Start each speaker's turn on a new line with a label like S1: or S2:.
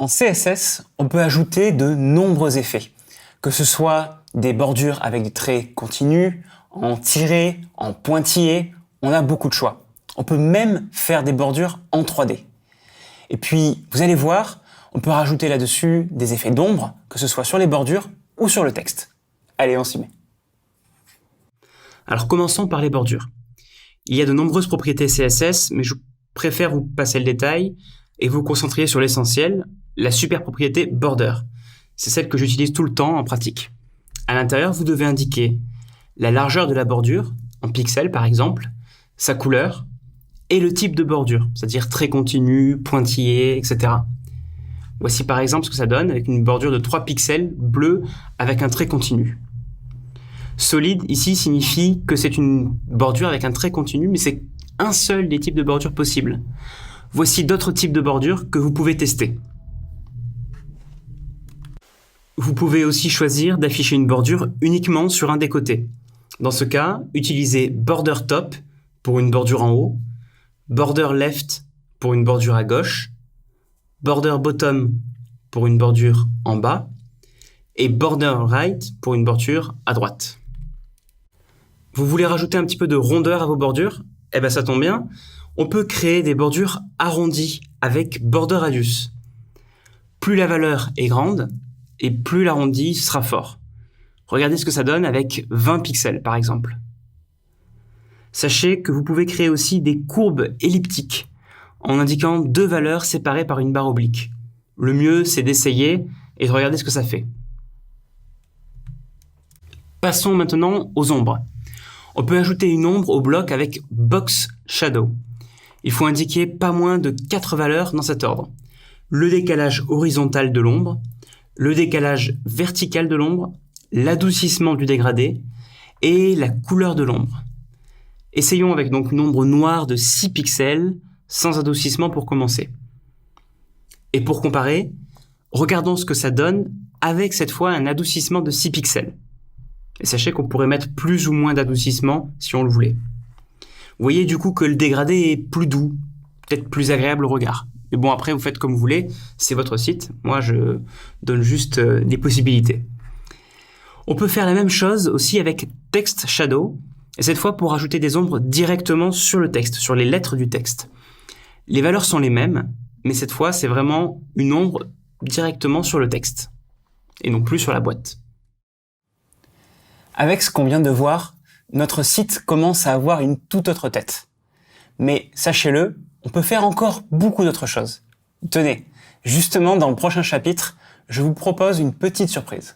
S1: En CSS, on peut ajouter de nombreux effets, que ce soit des bordures avec des traits continus, en tiré, en pointillé, on a beaucoup de choix. On peut même faire des bordures en 3D. Et puis, vous allez voir, on peut rajouter là-dessus des effets d'ombre, que ce soit sur les bordures ou sur le texte. Allez, on s'y met.
S2: Alors commençons par les bordures. Il y a de nombreuses propriétés CSS, mais je préfère vous passer le détail et vous concentrer sur l'essentiel, la super propriété border. C'est celle que j'utilise tout le temps en pratique. À l'intérieur, vous devez indiquer la largeur de la bordure, en pixels par exemple, sa couleur, et le type de bordure, c'est-à-dire trait continu, pointillé, etc. Voici par exemple ce que ça donne avec une bordure de 3 pixels bleu avec un trait continu. Solide, ici, signifie que c'est une bordure avec un trait continu, mais c'est un seul des types de bordures possibles. Voici d'autres types de bordures que vous pouvez tester. Vous pouvez aussi choisir d'afficher une bordure uniquement sur un des côtés. Dans ce cas, utilisez Border Top pour une bordure en haut, Border Left pour une bordure à gauche, Border Bottom pour une bordure en bas et Border Right pour une bordure à droite. Vous voulez rajouter un petit peu de rondeur à vos bordures? Eh bien ça tombe bien, on peut créer des bordures arrondies avec Border Radius. Plus la valeur est grande et plus l'arrondi sera fort. Regardez ce que ça donne avec 20 pixels par exemple. Sachez que vous pouvez créer aussi des courbes elliptiques en indiquant deux valeurs séparées par une barre oblique. Le mieux, c'est d'essayer et de regarder ce que ça fait. Passons maintenant aux ombres. On peut ajouter une ombre au bloc avec Box Shadow. Il faut indiquer pas moins de 4 valeurs dans cet ordre. Le décalage horizontal de l'ombre, le décalage vertical de l'ombre, l'adoucissement du dégradé et la couleur de l'ombre. Essayons avec donc une ombre noire de 6 pixels, sans adoucissement pour commencer. Et pour comparer, regardons ce que ça donne avec cette fois un adoucissement de 6 pixels. Et sachez qu'on pourrait mettre plus ou moins d'adoucissement si on le voulait. Vous voyez du coup que le dégradé est plus doux, peut-être plus agréable au regard. Mais bon, après, vous faites comme vous voulez, c'est votre site. Moi, je donne juste des possibilités. On peut faire la même chose aussi avec Text Shadow, et cette fois pour ajouter des ombres directement sur le texte, sur les lettres du texte. Les valeurs sont les mêmes, mais cette fois, c'est vraiment une ombre directement sur le texte, et non plus sur la boîte.
S1: Avec ce qu'on vient de voir, notre site commence à avoir une toute autre tête. Mais sachez-le, on peut faire encore beaucoup d'autres choses. Tenez, justement dans le prochain chapitre, je vous propose une petite surprise.